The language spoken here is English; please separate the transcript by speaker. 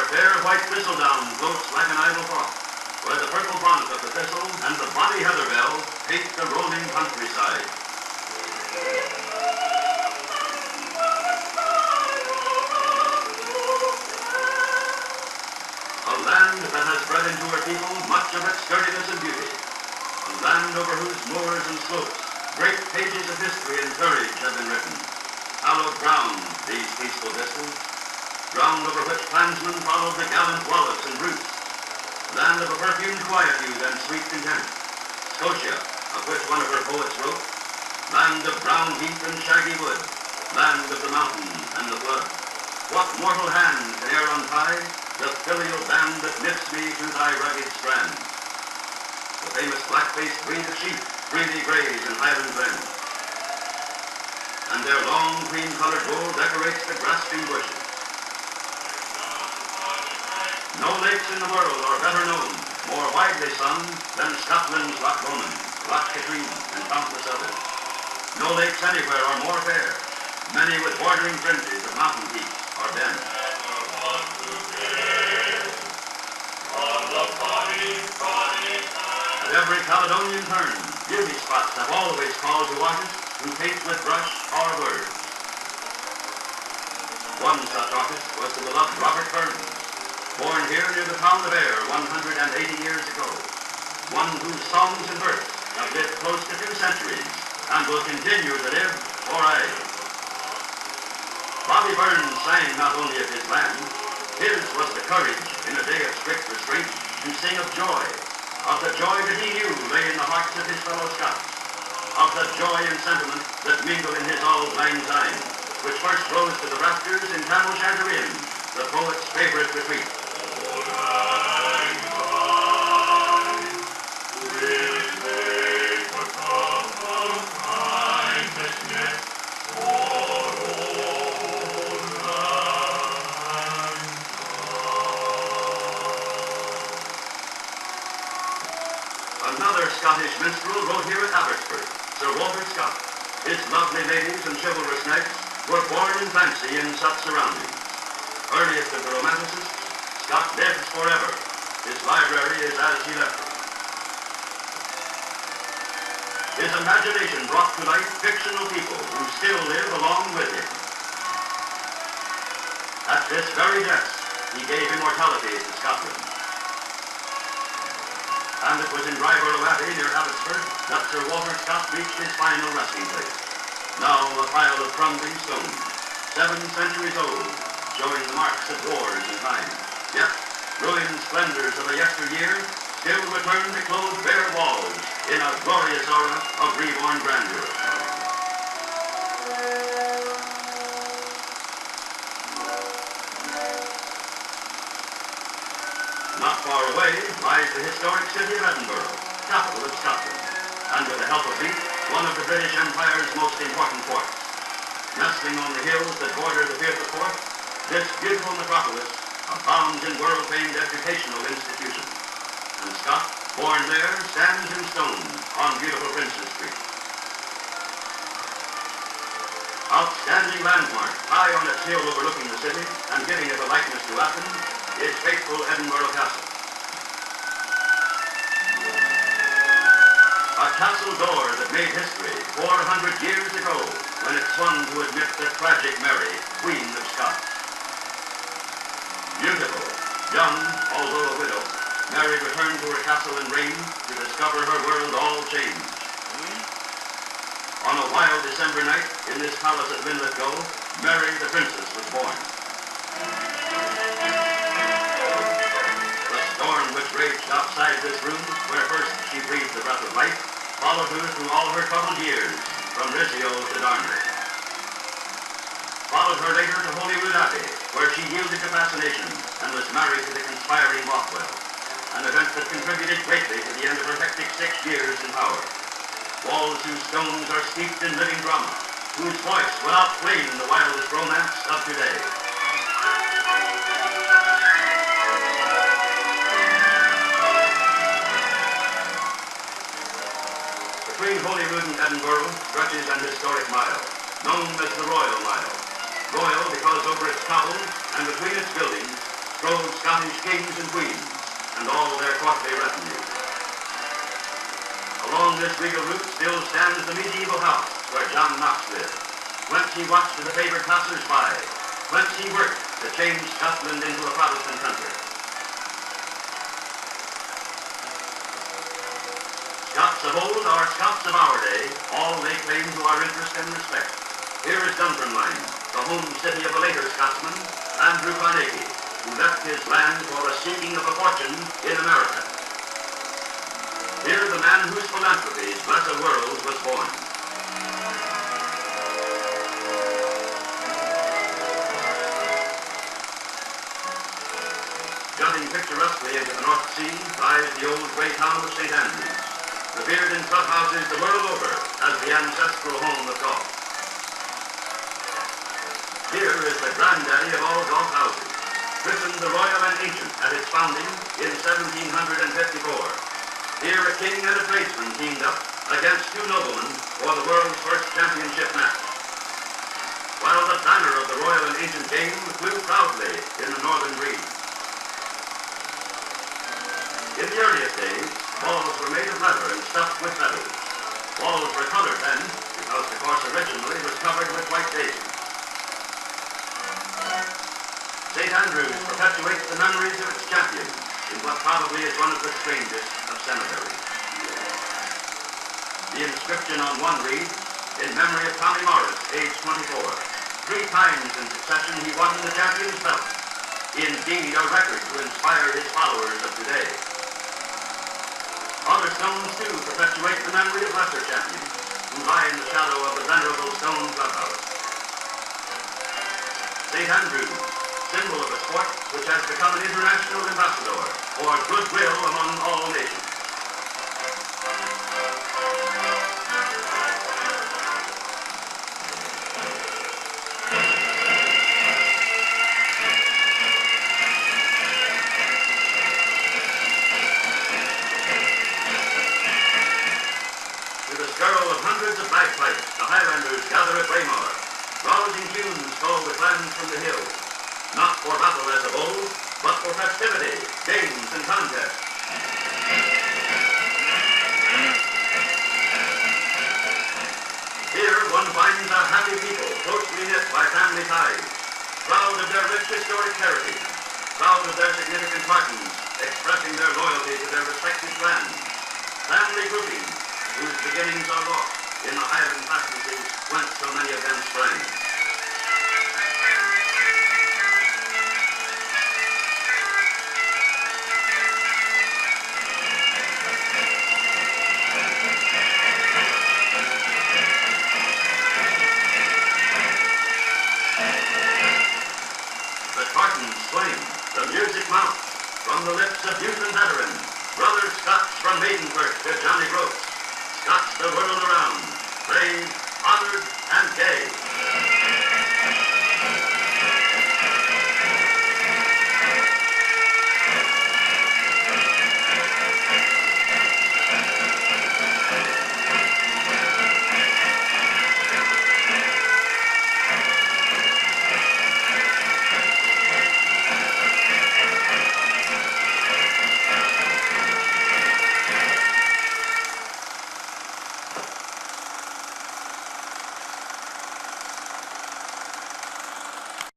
Speaker 1: where fair white thistledown floats like an idle thought, where the purple bonnet of the thistle and the bonny heather bell paint the rolling countryside. A land that has bred into her people much of its sturdiness and beauty. A land over whose moors and slopes great pages of history and courage have been written. Hallowed ground, these peaceful distils, ground over which clansmen followed the gallant Wallace and Bruce. Land of a perfumed quietude and sweet content. Scotia, of which one of her poets wrote, land of brown heath and shaggy wood, land of the mountain and the flood. What mortal hand can e'er untie the filial band that knits me to thy rugged strand? The famous black-faced breed of sheep freely graze in highland glens, and their long cream-colored wool decorates the grasping bushes. No lakes in the world are better known, more widely sung, than Scotland's Loch Lomond, Loch Katrine, and countless others. No lakes anywhere are more fair, many with bordering fringes of mountain peaks or bends. At every Caledonian turn, beauty spots have always called to artists who paint with brush or words. One such artist was the beloved Robert Burns, born here near the town of Ayr 180 years ago. One whose songs and verse have lived close to 2 centuries and will continue to live for aye. Bobby Burns sang not only of his land, his was the courage in a day of strict restraint to sing of the joy that he knew lay in the hearts of his fellow Scots, of the joy and sentiment that mingle in his auld lang syne, which first rose to the rafters in Tam O'Shanter Inn, the poet's favourite retreat. Another Scottish minstrel wrote here at Abbotsford, Sir Walter Scott. His lovely ladies and chivalrous knights were born in fancy in such surroundings. Earliest of the Romanticists, Scott lives forever. His library is as he left it. His imagination brought to life fictional people who still live along with him. At this very desk, he gave immortality to Scotland. And it was in Ryeborough Abbey near Abbotsford that Sir Walter Scott reached his final resting place. Now a pile of crumbling stones, 7 centuries old, showing the marks of wars and time. Yet, ruined splendors of a yesteryear still return to clothe bare walls in a glorious aura of reborn grandeur. Not far away lies the historic city of Edinburgh, capital of Scotland, and with the help of Leith, one of the British Empire's most important ports. Nestling on the hills that border the Firth of Forth, this beautiful metropolis abounds in world-famed educational institutions. And Scott, born there, stands in stone on beautiful Princes Street. Outstanding landmark, high on its hill overlooking the city and giving it a likeness to Athens, is faithful Edinburgh Castle. A castle door that made history 400 years ago when it swung to admit the tragic Mary, Queen of Scots. Beautiful, young, although a widow, Mary returned to her castle in Rheims to discover her world all changed. On a wild December night in this palace at Linlithgow, Mary the Princess was born. The storm which raged outside this room, where first she breathed the breath of life, followed her through all her troubled years, from Rizzio to Darnley. Followed her later to Holyrood Abbey, where she yielded to fascination and was married to the conspiring Bothwell, an event that contributed greatly to the end of her hectic 6 years in power. Walls whose stones are steeped in living drama, whose voice will outflame the wildest romance of today. Between Holyrood and Edinburgh stretches an historic mile, known as the Royal Mile. Royal because over its cobbles and between its buildings strode Scottish kings and queens, and all their courtly retinue. Along this regal route still stands the medieval house where John Knox lived, whence he watched the favoured passers-by, whence he worked to change Scotland into a Protestant country. Scots of old or Scots of our day, all lay claim to our interest and respect. Here is Dunfermline, the home city of a later Scotsman, Andrew Carnegie, who left his land for the seeking of a fortune in America. Here the man whose philanthropies bless a world was born. Jutting picturesquely into the North Sea lies the old grey town of St. Andrews, revered in clubhouses the world over as the ancestral home of golf. Here is the granddaddy of all golf houses, christened the Royal and Ancient at its founding in 1754. Here a king and a tradesman teamed up against two noblemen for the world's first championship match. While the banner of the Royal and Ancient game flew proudly in the northern breeze. In the earliest days, balls were made of leather and stuffed with feathers. Balls were colored then, because the course originally was covered with white daisies. St. Andrews perpetuates the memories of its champions in what probably is one of the strangest of cemeteries. The inscription on one reads, "In memory of Tommy Morris, age 24. 3 times in succession he won the champion's belt." Indeed, a record to inspire his followers of today. Other stones, too, perpetuate the memory of lesser champions who lie in the shadow of the venerable stone clubhouse. St. Andrews, symbol of a sport which has become an international ambassador for goodwill among all nations. Hundreds of bagpipes, the Highlanders gather at Braemar. Rousing tunes call the clans from the hills, not for battle as of old, but for festivity, games, and contests. Here one finds a happy people closely knit by family ties, proud of their rich historic heritage, proud of their significant partons, expressing their loyalty to their respective clans. Family groupings whose beginnings are lost in the Highland fastnesses whence so many of them sprang. The tartans swing, the music mounts, from the lips of youth and veteran, brother Scots from Maidenford to Johnny Groats, Scots the world around, brave, honored, and gay.